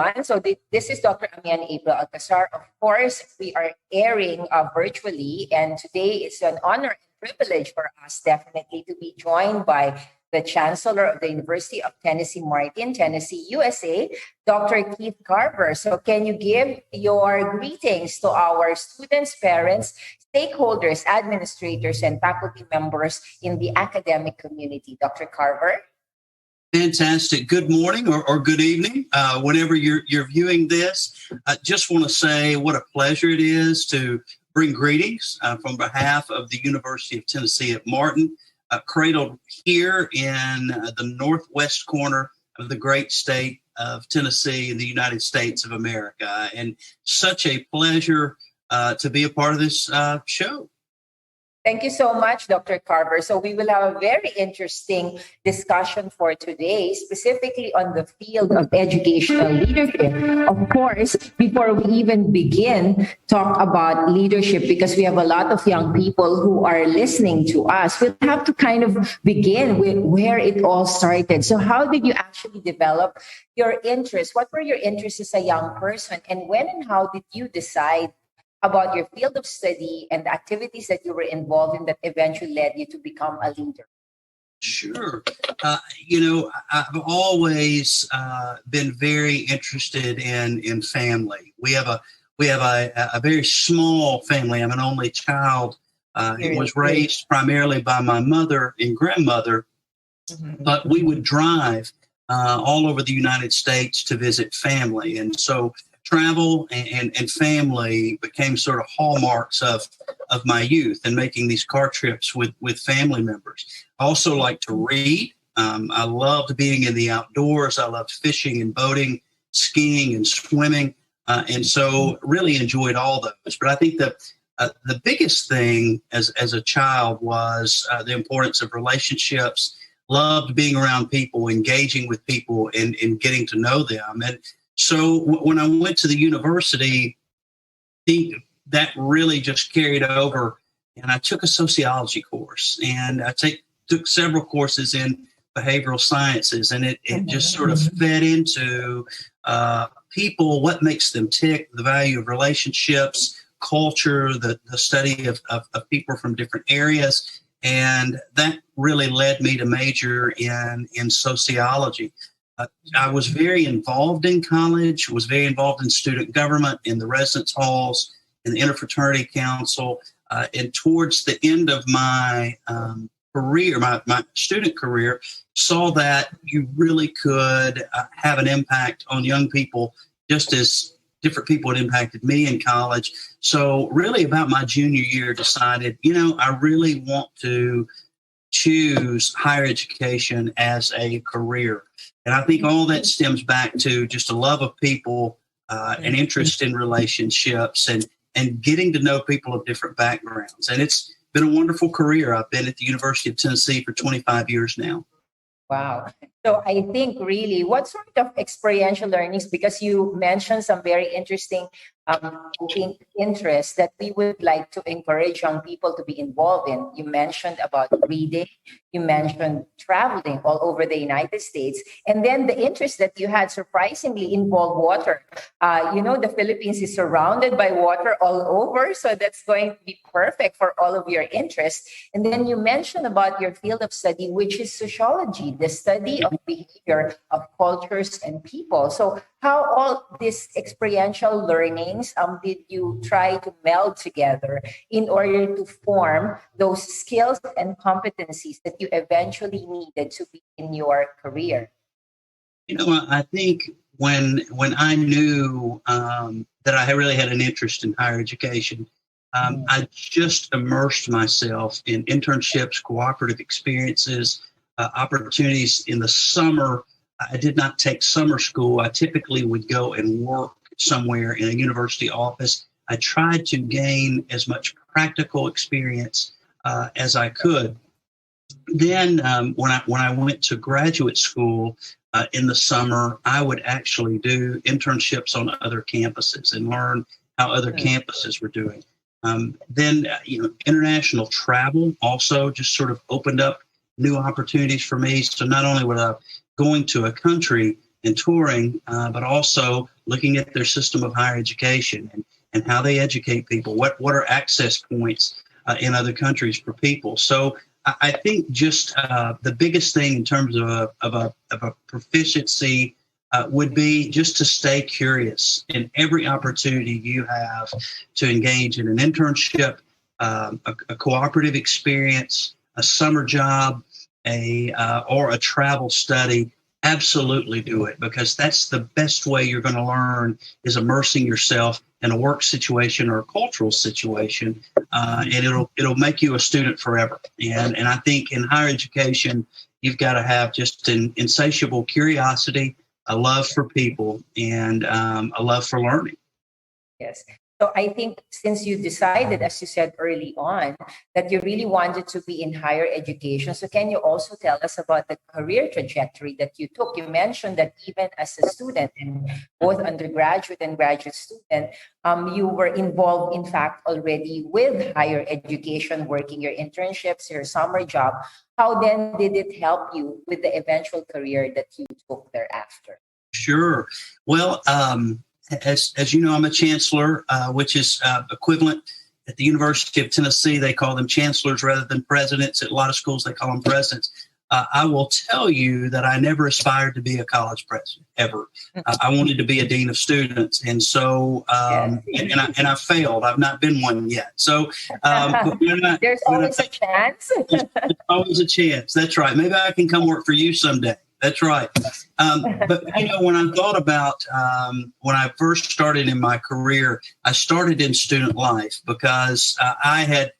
everyone. So this is Dr. Amian April Alcazar. Of course, we are airing virtually, and today it's an honor and privilege for us definitely to be joined by the Chancellor of the University of Tennessee Martin, Tennessee, USA, Dr. Keith Carver. So can you give your greetings to our students, parents, stakeholders, administrators, and faculty members in the academic community? Dr. Carver? Fantastic. Good morning or good evening, whenever you're viewing this. I just want to say what a pleasure it is to bring greetings from behalf of the University of Tennessee at Martin, cradled here in the northwest corner of the great state of Tennessee in the United States of America. And such a pleasure to be a part of this show. Thank you so much, Dr. Carver. So we will have a very interesting discussion for today, specifically on the field of educational leadership. Of course, before we even begin, talk about leadership, because we have a lot of young people who are listening to us. We'll have to kind of begin with where it all started. So how did you actually develop your interests? What were your interests as a young person? And when and how did you decide about your field of study and the activities that you were involved in that eventually led you to become a leader? Sure. I've always been very interested in family. We have a very small family. I'm an only child. It was raised primarily by my mother and grandmother, but we would drive all over the United States to visit family. And so travel and family became sort of hallmarks of my youth and making these car trips with family members. I also like to read. I loved being in the outdoors. I loved fishing and boating, skiing and swimming. And so really enjoyed all those. But I think that the biggest thing as a child was the importance of relationships, loved being around people, engaging with people and getting to know them. And so when I went to the university, that really just carried over, and I took a sociology course, and I took several courses in behavioral sciences, and it just sort of fed into people, what makes them tick, the value of relationships, culture, the study of people from different areas, and that really led me to major in sociology. I was very involved in college, was very involved in student government, in the residence halls, in the interfraternity council. And towards the end of my career, my student career, saw that you really could have an impact on young people, just as different people had impacted me in college. So really about my junior year, decided, I really want to choose higher education as a career. And I think all that stems back to just a love of people, an interest in relationships, and getting to know people of different backgrounds. And it's been a wonderful career. I've been at the University of Tennessee for 25 years now. Wow. So I think really, what sort of experiential learnings, because you mentioned some very interesting interests that we would like to encourage young people to be involved in. You mentioned about reading, you mentioned traveling all over the United States, and then the interest that you had surprisingly involved water. The Philippines is surrounded by water all over, so that's going to be perfect for all of your interests. And then you mentioned about your field of study, which is sociology, the study of behavior of cultures and people. So how all these experiential learnings did you try to meld together in order to form those skills and competencies that you eventually needed to be in your career? I think when I knew that I really had an interest in higher education, I just immersed myself in internships, cooperative experiences, opportunities in the summer. I did not take summer school. I typically would go and work somewhere in a university office. I tried to gain as much practical experience as I could. Then when I went to graduate school in the summer, I would actually do internships on other campuses and learn how other campuses were doing. Then international travel also just sort of opened up new opportunities for me. So not only was I going to a country and touring, but also looking at their system of higher education and how they educate people. What are access points in other countries for people? So I think just the biggest thing in terms of a proficiency would be just to stay curious in every opportunity you have to engage in an internship, a cooperative experience, a summer job, or a travel study. Absolutely do it, because that's the best way you're going to learn, is immersing yourself in a work situation or a cultural situation, and it'll make you a student forever. And I think in higher education, you've got to have just an insatiable curiosity, a love for people, and a love for learning. Yes. So I think since you decided, as you said early on, that you really wanted to be in higher education, so can you also tell us about the career trajectory that you took? You mentioned that even as a student, and both undergraduate and graduate student, you were involved, in fact, already with higher education, working your internships, your summer job. How then did it help you with the eventual career that you took thereafter? Sure. Well, as you know, I'm a chancellor, which is equivalent at the University of Tennessee. They call them chancellors rather than presidents. At a lot of schools, they call them presidents. I will tell you that I never aspired to be a college president, ever. I wanted to be a dean of students. And so, and I failed. I've not been one yet. So there's always a chance. There's always a chance. That's right. Maybe I can come work for you someday. That's right. But, when I thought about when I first started in my career, I started in student life because I had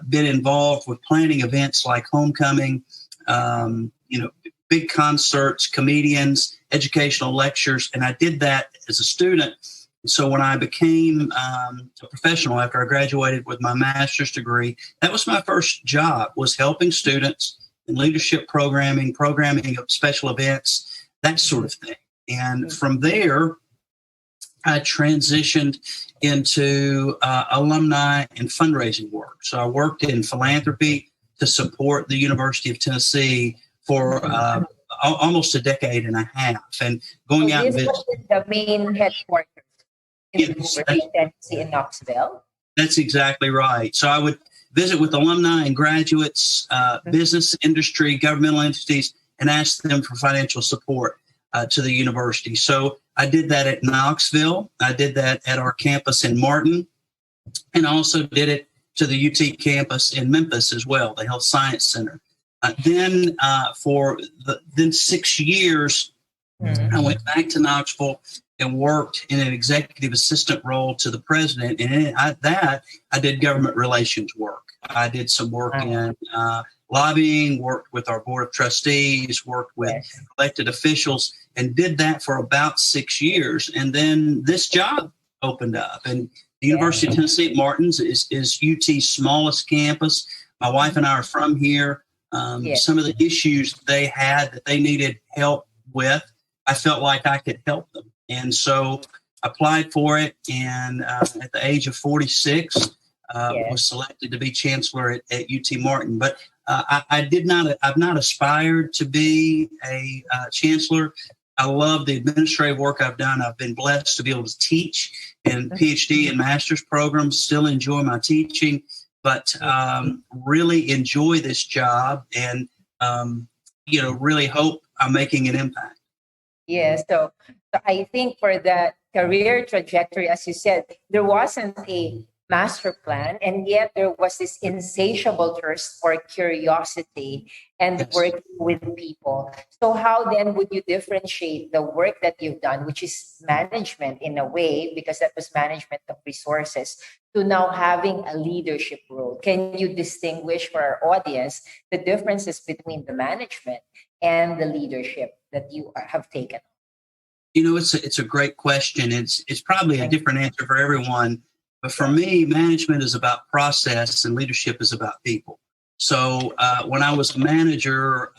been involved with planning events like homecoming, big concerts, comedians, educational lectures. And I did that as a student. So when I became a professional after I graduated with my master's degree, that was my first job, was helping students in leadership programming of special events, that sort of thing. And from there, I transitioned into alumni and fundraising work. So I worked in philanthropy to support the University of Tennessee for almost a decade and a half. And going out and visiting the main headquarters in the University of Tennessee in Knoxville. That's exactly right. So I would visit with alumni and graduates, business, industry, governmental entities, and ask them for financial support to the university. So I did that at Knoxville. I did that at our campus in Martin, and also did it to the UT campus in Memphis as well, the Health Science Center. Then for 6 years, I went back to Knoxville and worked in an executive assistant role to the president. And in that, I did government relations work. I did some work in lobbying, worked with our board of trustees, worked with elected officials, and did that for about 6 years. And then this job opened up. And the University of Tennessee at Martin's is UT's smallest campus. My wife and I are from here. Some of the issues they had that they needed help with, I felt like I could help them. And so applied for it, and at the age of 46, was selected to be chancellor at UT Martin. But I've not aspired to be a chancellor. I love the administrative work I've done. I've been blessed to be able to teach in PhD and master's programs, still enjoy my teaching, but really enjoy this job, and really hope I'm making an impact. Yes, so I think for the career trajectory, as you said, there wasn't a master plan, and yet there was this insatiable thirst for curiosity and working with people. So how then would you differentiate the work that you've done, which is management in a way, because that was management of resources, to now having a leadership role? Can you distinguish for our audience the differences between the management and the leadership that you have taken? It's a great question. It's probably a different answer for everyone. But for me, management is about process and leadership is about people. So when I was a manager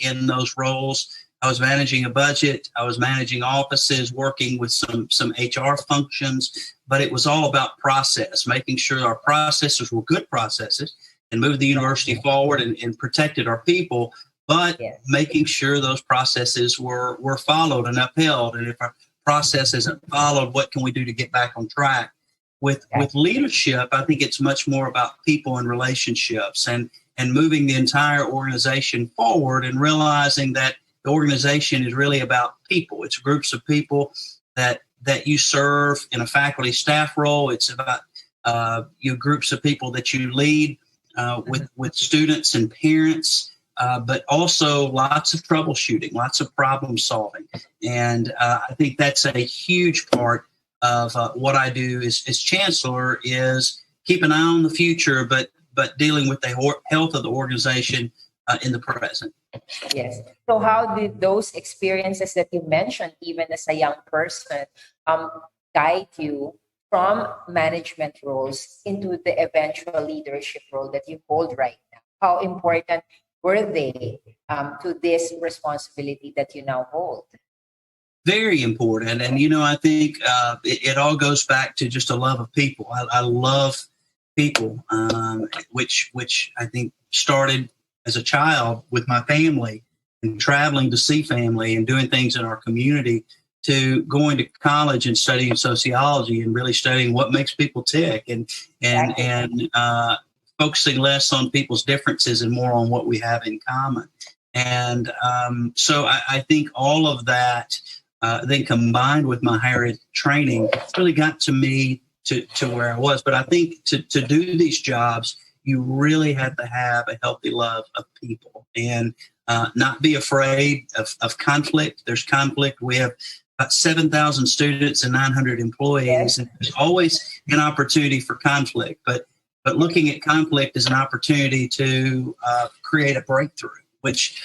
in those roles, I was managing a budget, I was managing offices, working with some HR functions, but it was all about process, making sure our processes were good processes and moved the university forward and protected our people, but making sure those processes were followed and upheld. And if our process isn't followed, what can we do to get back on track? With leadership, I think it's much more about people and relationships, and moving the entire organization forward, and realizing that the organization is really about people. It's groups of people that you serve in a faculty staff role. It's about your groups of people that you lead with students and parents, but also lots of troubleshooting, lots of problem solving. And I think that's a huge part of what I do as chancellor, is keep an eye on the future, but dealing with the health of the organization in the present. Yes. So how did those experiences that you mentioned, even as a young person, guide you from management roles into the eventual leadership role that you hold right now? How important were they to this responsibility that you now hold? Very important. And, I think it all goes back to just a love of people. I love people, which I think started as a child with my family and traveling to see family and doing things in our community, to going to college and studying sociology and really studying what makes people tick, and focusing less on people's differences and more on what we have in common. And so I think all of that, then combined with my higher ed training, really got to me to where I was. But I think to do these jobs, you really have to have a healthy love of people, and not be afraid of conflict. There's conflict. We have about 7,000 students and 900 employees, and there's always an opportunity for conflict. But looking at conflict as an opportunity to create a breakthrough, which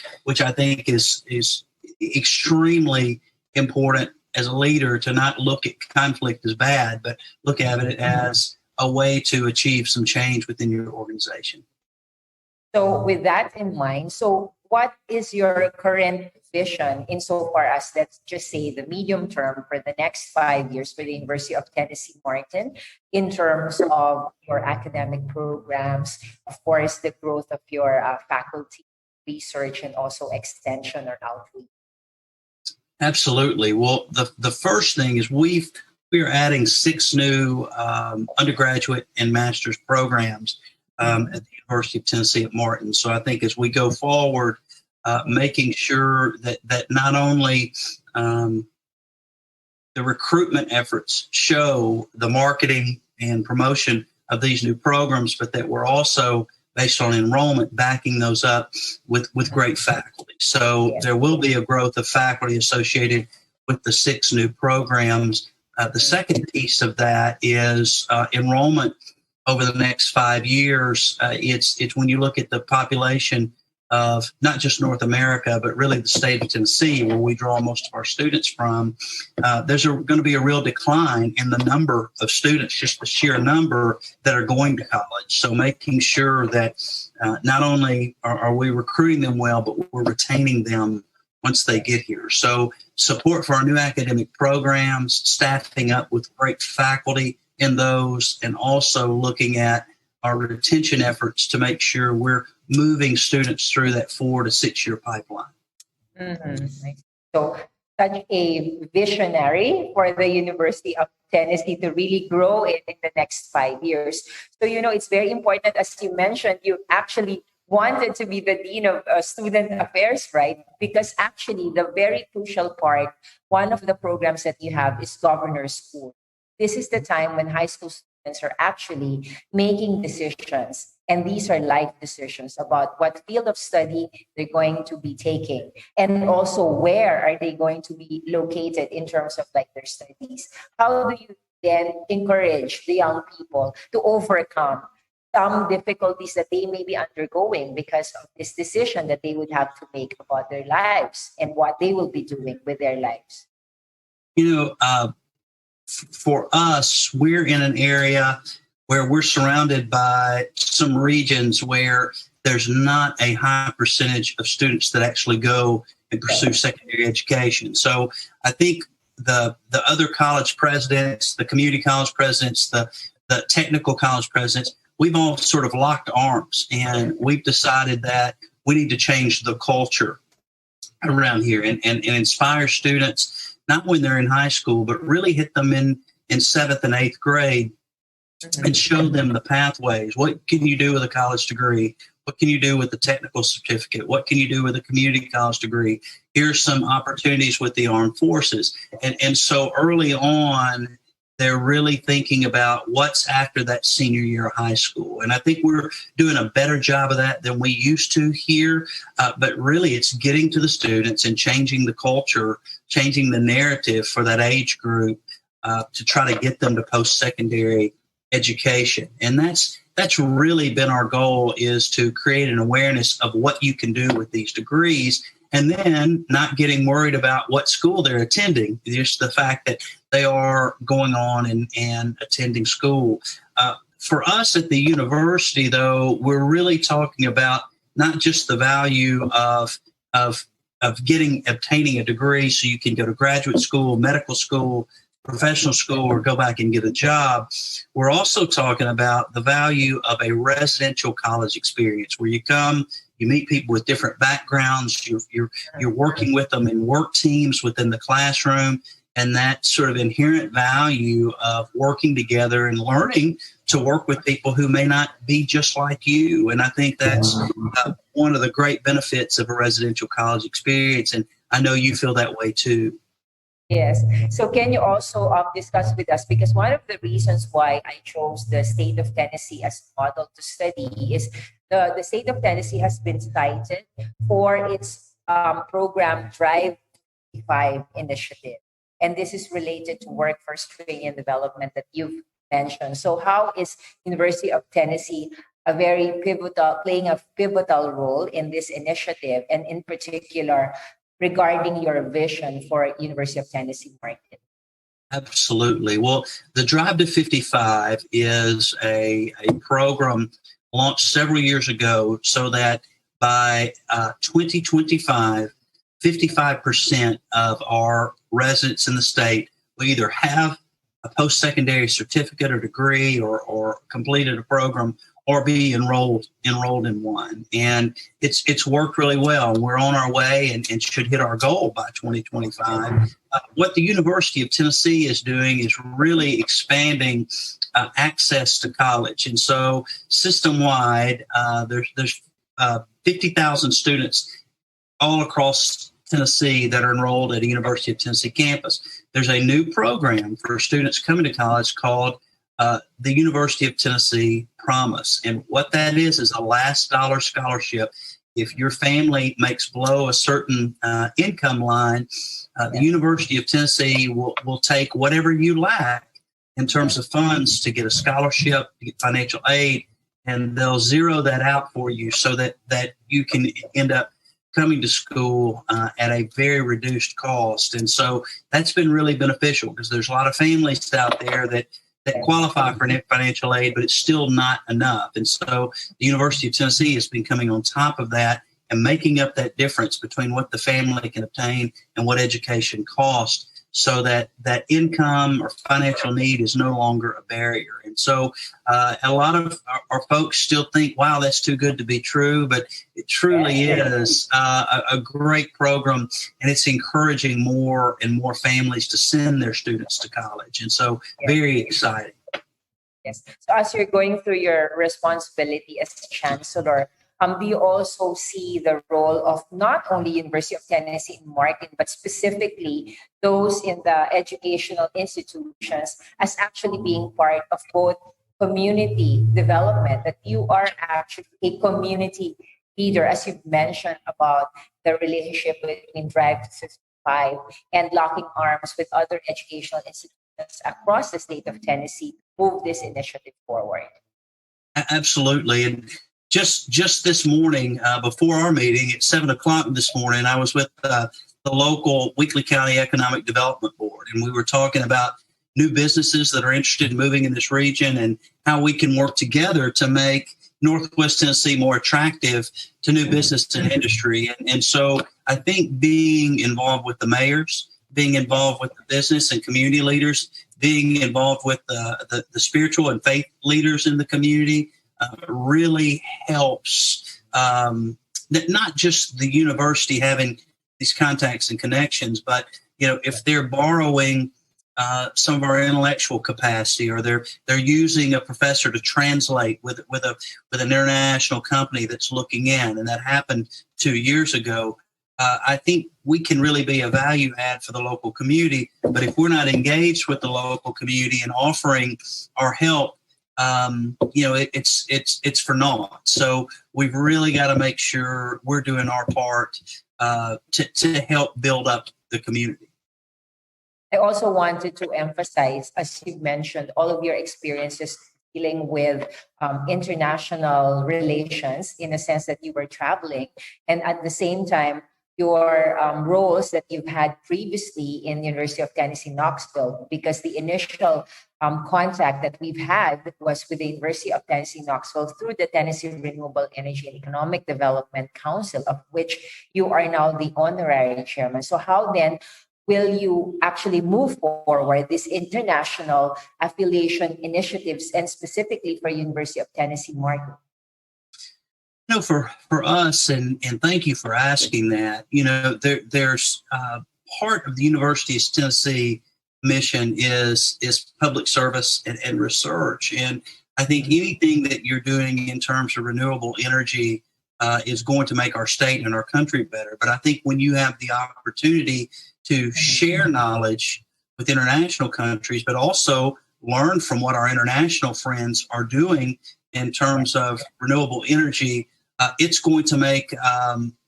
I think is extremely important as a leader, to not look at conflict as bad, but look at it as a way to achieve some change within your organization. So with that in mind, so what is your current vision insofar as, let's just say, the medium term for the next 5 years for the University of Tennessee Martin, in terms of your academic programs, of course, the growth of your faculty, research, and also extension or outreach? Absolutely. Well, the first thing is we are adding 6 new undergraduate and master's programs at the University of Tennessee at Martin. So I think as we go forward, making sure that not only the recruitment efforts show the marketing and promotion of these new programs, but that we're also, based on enrollment, backing those up with great faculty. So there will be a growth of faculty associated with the 6 new programs. The second piece of that is enrollment over the next 5 years. It's when you look at the population of not just North America, but really the state of Tennessee, where we draw most of our students from, there's going to be a real decline in the number of students, just the sheer number that are going to college. So making sure that not only are we recruiting them well, but we're retaining them once they get here. So support for our new academic programs, staffing up with great faculty in those, and also looking at our retention efforts to make sure we're moving students through that 4 to 6 year pipeline. Mm-hmm. So such a visionary for the University of Tennessee to really grow it in the next 5 years. So, it's very important, as you mentioned, you actually wanted to be the Dean of Student Affairs, right? Because actually the very crucial part, one of the programs that you have is Governor's School. This is the time when high school students are actually making decisions. And these are life decisions about what field of study they're going to be taking. And also, where are they going to be located in terms of their studies? How do you then encourage the young people to overcome some difficulties that they may be undergoing because of this decision that they would have to make about their lives and what they will be doing with their lives? For us, we're in an area where we're surrounded by some regions where there's not a high percentage of students that actually go and pursue secondary education. So I think the other college presidents, the community college presidents, the technical college presidents, we've all sort of locked arms, and we've decided that we need to change the culture around here and inspire students not when they're in high school, but really hit them in seventh and eighth grade and show them the pathways. What can you do with a college degree? What can you do with the technical certificate? What can you do with a community college degree? Here's some opportunities with the armed forces. And so early on, they're really thinking about what's after that senior year of high school. And I think we're doing a better job of that than we used to here. But really, it's getting to the students and changing the culture, changing the narrative for that age group to try to get them to post-secondary education. And that's really been our goal, is to create an awareness of what you can do with these degrees, and then not getting worried about what school they're attending, just the fact that they are going on and attending school. For us at the university, though, we're really talking about not just the value of obtaining a degree so you can go to graduate school, medical school, professional school, or go back and get a job. We're also talking about the value of a residential college experience where you come, you meet people with different backgrounds, you're working with them in work teams within the classroom, and that sort of inherent value of working together and learning to work with people who may not be just like you. And I think that's one of the great benefits of a residential college experience, and I know you feel that way too. Yes. So can you also discuss with us, because one of the reasons why I chose the state of Tennessee as a model to study is the state of Tennessee has been cited for its program Drive 5 initiative. And this is related to workforce training and development that you've mentioned. So how is University of Tennessee playing a pivotal role in this initiative, and in particular regarding your vision for University of Tennessee market? Absolutely. Well, the Drive to 55 is a program launched several years ago so that by 2025, 55% of our residents in the state will either have a post-secondary certificate or degree or completed a program or be enrolled in one. And it's worked really well. We're on our way and should hit our goal by 2025. What the University of Tennessee is doing is really expanding access to college. And so system-wide, there's 50,000 students all across Tennessee that are enrolled at a University of Tennessee campus. There's a new program for students coming to college called the University of Tennessee Promise. And what that is a last dollar scholarship. If your family makes below a certain income line, the University of Tennessee will take whatever you lack in terms of funds to get a scholarship, to get financial aid, and they'll zero that out for you so that you can end up coming to school at a very reduced cost. And so that's been really beneficial, because there's a lot of families out there that qualify for financial aid, but it's still not enough. And so the University of Tennessee has been coming on top of that and making up that difference between what the family can obtain and what education costs, so that income or financial need is no longer a barrier. And so a lot of our folks still think, wow, that's too good to be true, but it truly is a great program, and it's encouraging more and more families to send their students to college. And so very exciting. Yes. So as you're going through your responsibility as Chancellor, do you also see the role of not only University of Tennessee in marketing, but specifically those in the educational institutions as actually being part of both community development, that you are actually a community leader, as you've mentioned about the relationship between Drive to 55 and locking arms with other educational institutions across the state of Tennessee to move this initiative forward? Absolutely. And just this morning, before our meeting at 7:00 this morning, I was with the local Weakley County Economic Development Board, and we were talking about new businesses that are interested in moving in this region and how we can work together to make Northwest Tennessee more attractive to new business and industry. And so I think being involved with the mayors, being involved with the business and community leaders, being involved with the spiritual and faith leaders in the community really helps, not just the university having these contacts and connections, but if they're borrowing some of our intellectual capacity, or they're using a professor to translate with an international company that's looking in, and that happened 2 years ago. I think we can really be a value add for the local community. But if we're not engaged with the local community and offering our help, it's for naught. So we've really got to make sure we're doing our part to help build up the community. I also wanted to emphasize, as you mentioned, all of your experiences dealing with international relations, in a sense that you were traveling, and at the same time, your roles that you've had previously in the University of Tennessee, Knoxville, because the initial contact that we've had was with the University of Tennessee, Knoxville through the Tennessee Renewable Energy and Economic Development Council, of which you are now the honorary chairman. So how then will you actually move forward this international affiliation initiatives, and specifically for University of Tennessee Martin? For us, and thank you for asking that, there's part of the University of Tennessee mission is public service and research. And I think anything that you're doing in terms of renewable energy is going to make our state and our country better. But I think when you have the opportunity to share knowledge with international countries, but also learn from what our international friends are doing in terms of renewable energy, it's going to make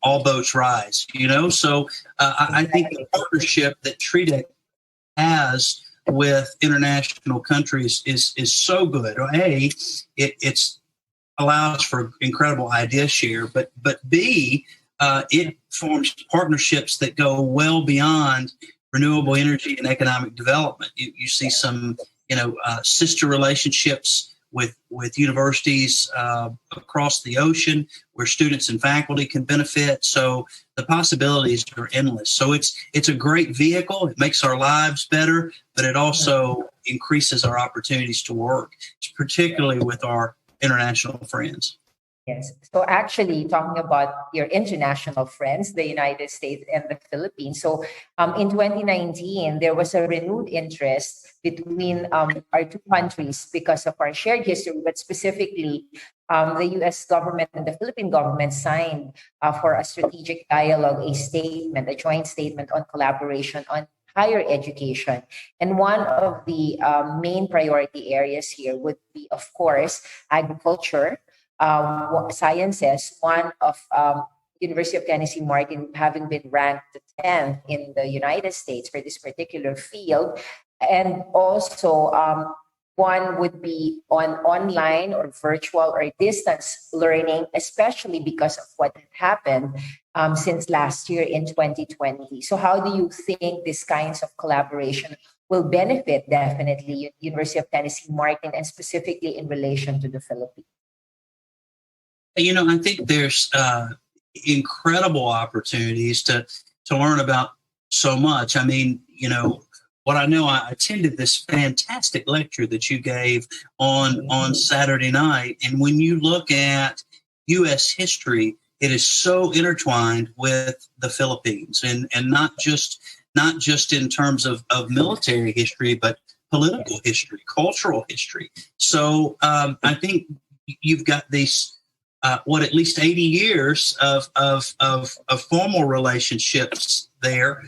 all boats rise, So I think the partnership that TREDEC has with international countries is so good. It's allows for incredible idea share, but B, it forms partnerships that go well beyond renewable energy and economic development. You see some, sister relationships with universities across the ocean, where students and faculty can benefit. So the possibilities are endless. So it's a great vehicle. It makes our lives better, but it also increases our opportunities to work, particularly with our international friends. Yes. So actually, talking about your international friends, the United States and the Philippines. So in 2019, there was a renewed interest between our two countries because of our shared history, but specifically the U.S. government and the Philippine government signed for a strategic dialogue, a joint statement on collaboration on higher education. And one of the main priority areas here would be, of course, agriculture, sciences, one of University of Tennessee Martin having been ranked the 10th in the United States for this particular field. And also one would be on online or virtual or distance learning, especially because of what had happened since last year in 2020. So how do you think these kinds of collaboration will benefit definitely University of Tennessee Martin, and specifically in relation to the Philippines? I think there's incredible opportunities to learn about so much. I mean, what I know, I attended this fantastic lecture that you gave on Saturday night. And when you look at U.S. history, it is so intertwined with the Philippines, and not just in terms of military history, but political history, cultural history. So I think you've got these at least 80 years of formal relationships there,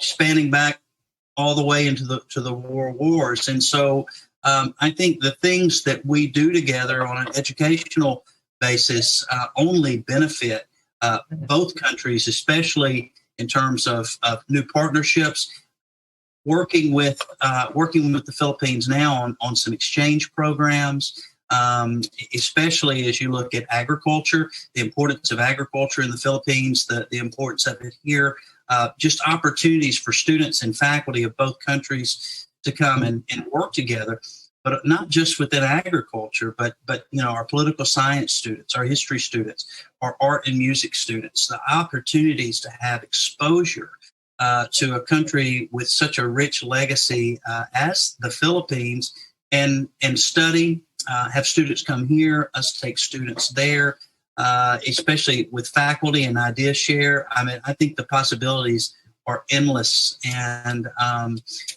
spanning back all the way into the world wars. And so I think the things that we do together on an educational basis only benefit both countries, especially in terms of new partnerships. Working with the Philippines now on some exchange programs. Especially as you look at agriculture, the importance of agriculture in the Philippines, the importance of it here, just opportunities for students and faculty of both countries to come and work together, but not just within agriculture, but our political science students, our history students, our art and music students, the opportunities to have exposure to a country with such a rich legacy as the Philippines, and study. Have students come here, us take students there, especially with faculty and idea share. I mean, I think the possibilities are endless. And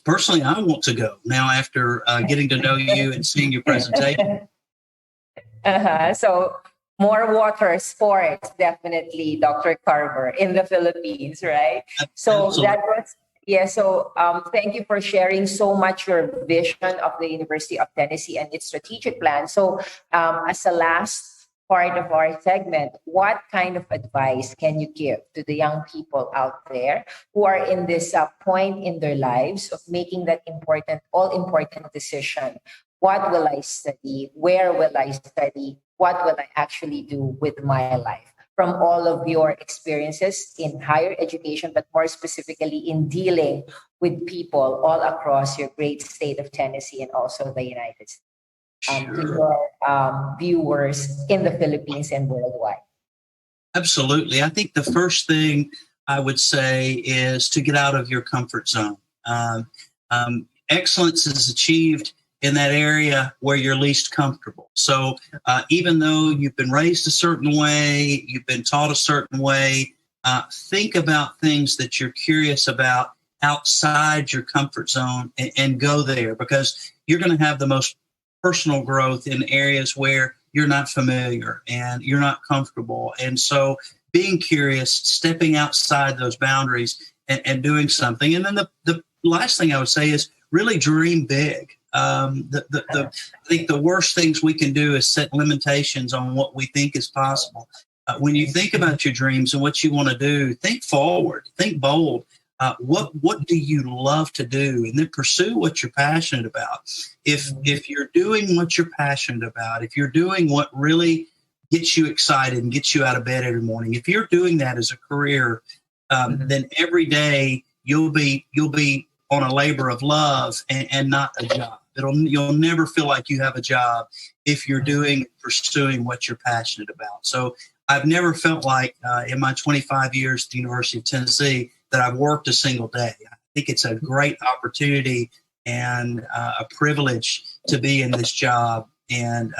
personally, I want to go now after getting to know you and seeing your presentation. So more water sports, definitely, Dr. Carver, in the Philippines, right? So Absolutely. that was, yeah. So thank you for sharing so much your vision of the University of Tennessee and its strategic plan. So as a last part of our segment, what kind of advice can you give to the young people out there who are in this point in their lives of making that important, all important decision? What will I study? Where will I study? What will I actually do with my life? From all of your experiences in higher education, but more specifically in dealing with people all across your great state of Tennessee and also the United States, to Sure. your viewers in the Philippines and worldwide. Absolutely. I think the first thing I would say is to get out of your comfort zone. Excellence is achieved in that area where you're least comfortable. So even though you've been raised a certain way, you've been taught a certain way, think about things that you're curious about outside your comfort zone and go there, because you're going to have the most personal growth in areas where you're not familiar and you're not comfortable. And so being curious, stepping outside those boundaries and doing something. And then the last thing I would say is really dream big. I think the worst things we can do is set limitations on what we think is possible. When you think about your dreams and what you want to do, think forward, think bold. What do you love to do, and then pursue what you're passionate about. If you're doing what you're passionate about, if you're doing what really gets you excited and gets you out of bed every morning, if you're doing that as a career, then every day you'll be on a labor of love and not a job. You'll never feel like you have a job if you're pursuing what you're passionate about. So I've never felt like in my 25 years at the University of Tennessee that I've worked a single day. I think it's a great opportunity and a privilege to be in this job and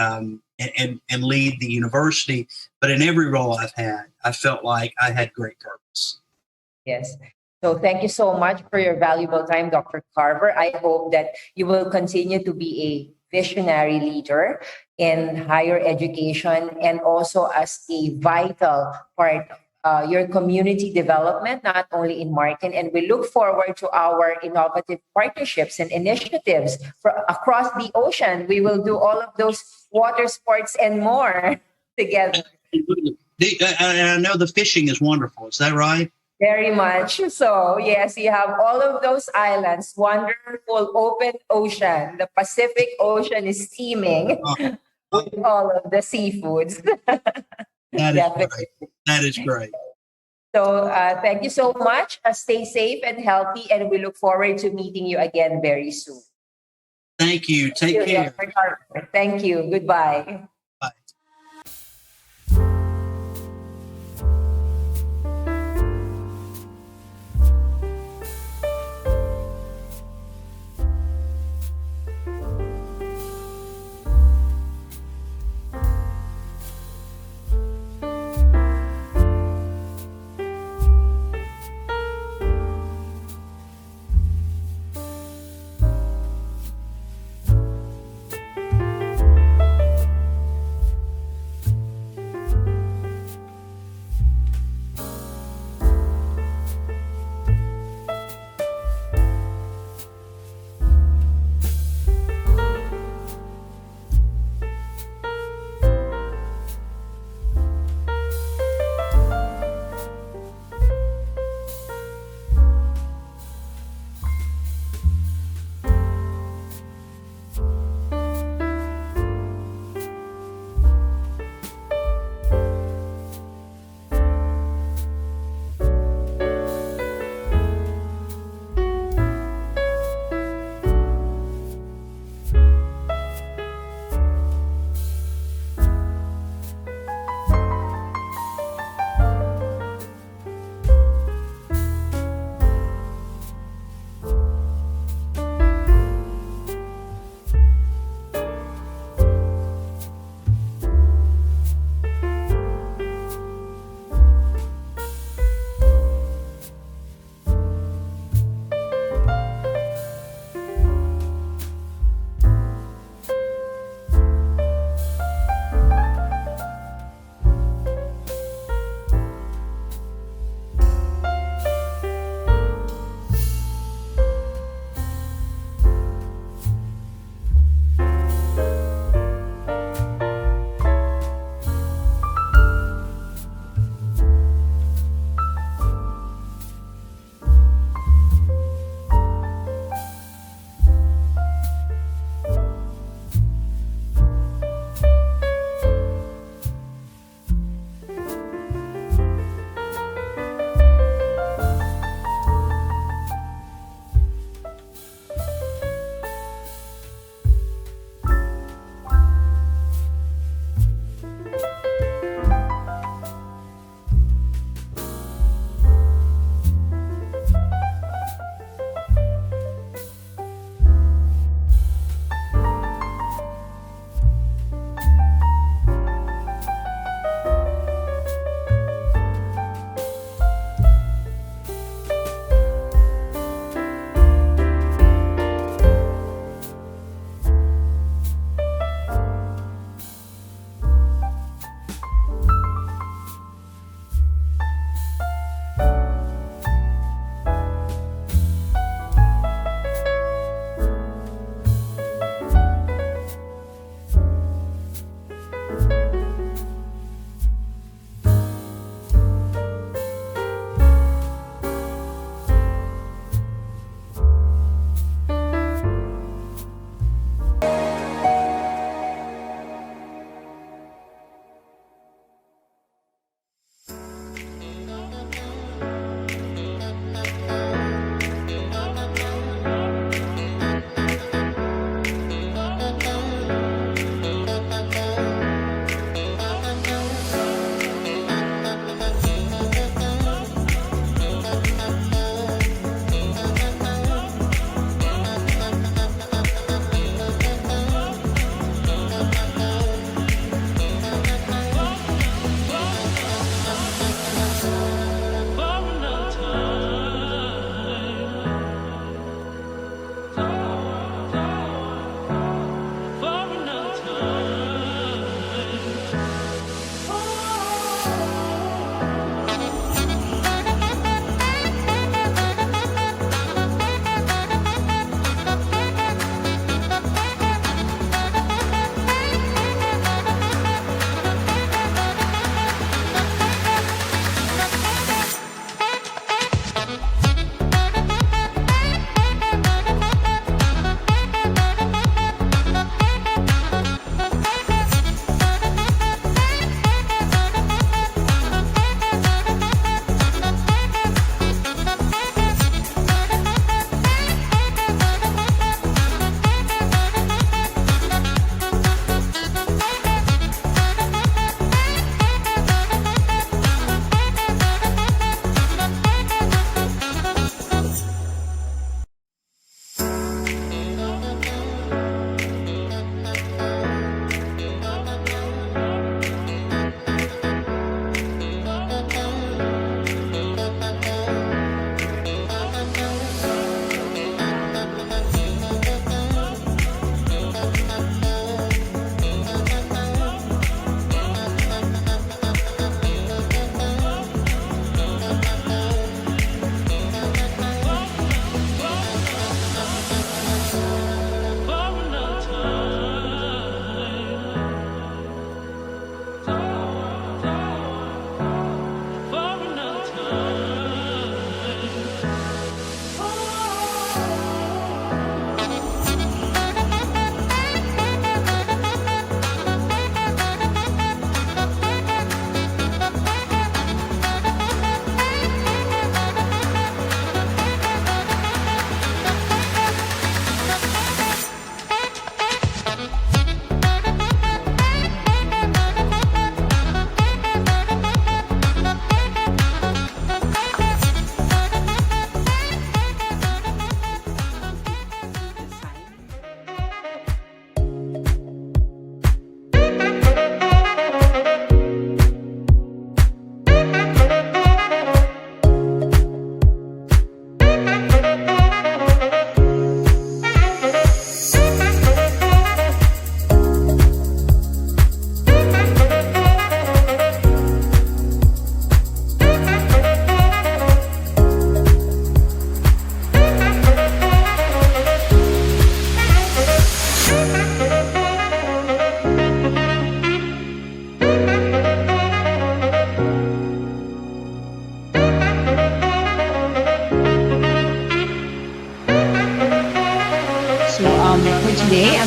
lead the university. But in every role I've had, I felt like I had great purpose. Yes. So thank you so much for your valuable time, Dr. Carver. I hope that you will continue to be a visionary leader in higher education and also as a vital part of your community development, not only in Martin. And we look forward to our innovative partnerships and initiatives across the ocean. We will do all of those water sports and more together. And I know the fishing is wonderful. Is that right? Very much. So, yes, you have all of those islands, wonderful open ocean. The Pacific Ocean is steaming with all of the seafoods. That is great. That is great. So, thank you so much. Stay safe and healthy, and we look forward to meeting you again very soon. Thank you. Take care. Thank you. Goodbye.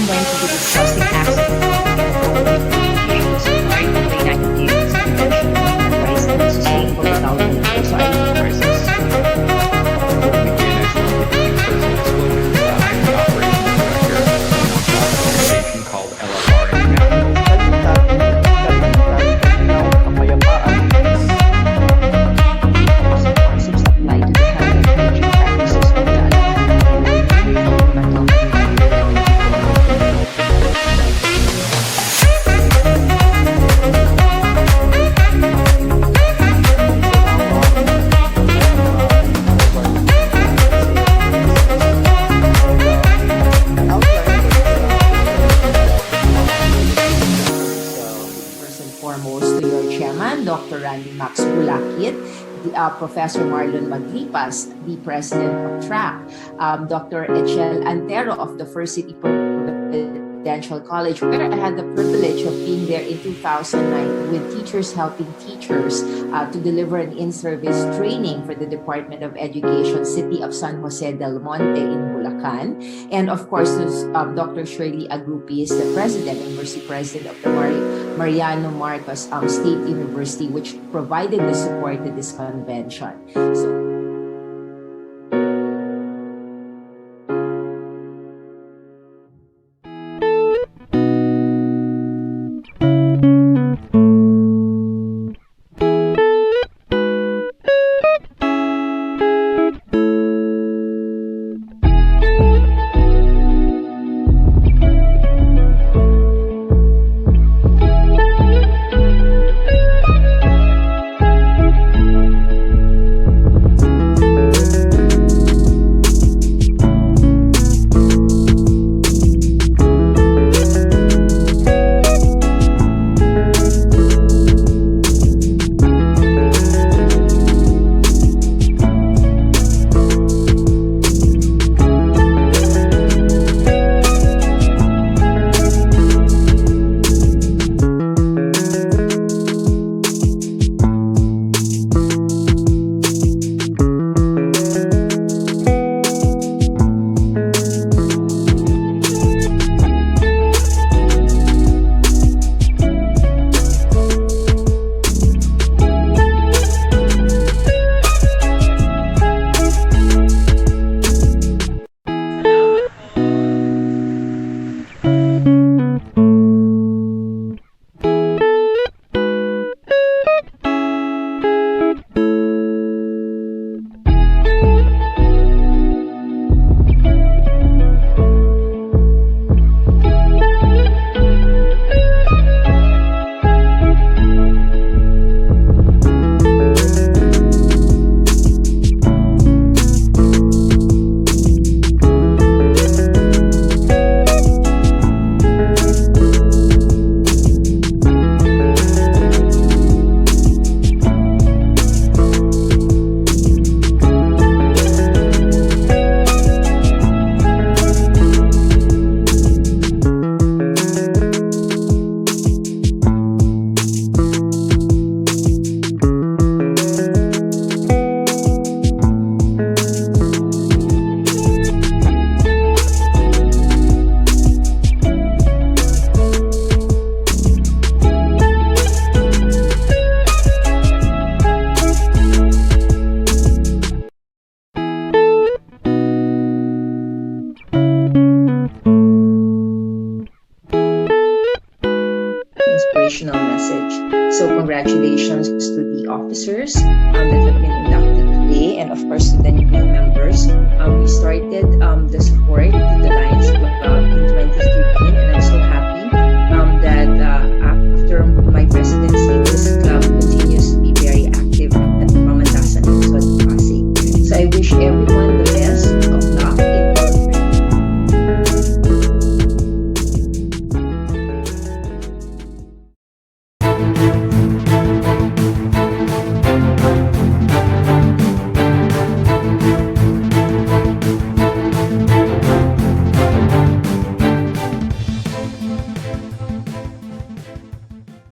going to be discussing access to issues regarding the United Nations Convention on Rights and Sustainable Development. So I look first. Before we begin, I just want to give a few personal disclosures. I'm the operations director of a nonprofit organization called LFR International. Concepts apply to the health and hygiene practices of the environmental first and foremost to your chairman, Dr. Randy Max Bulakit, Professor Marlon Maglipas, the president of TRAC, Dr. Echel Antero of the First City Provincial College, where I had the privilege of being there in 2009 with Teachers Helping Teachers to deliver an in-service training for the Department of Education, City of San Jose del Monte in Bulacan. And of course, Dr. Shirley Agrupis, the president and mercy president of the Mariano Marcos State University, which provided the support to this convention. So, inspirational message. So congratulations to the officers that have been inducted today, and of course to the new members. We started the support to the Lions Club in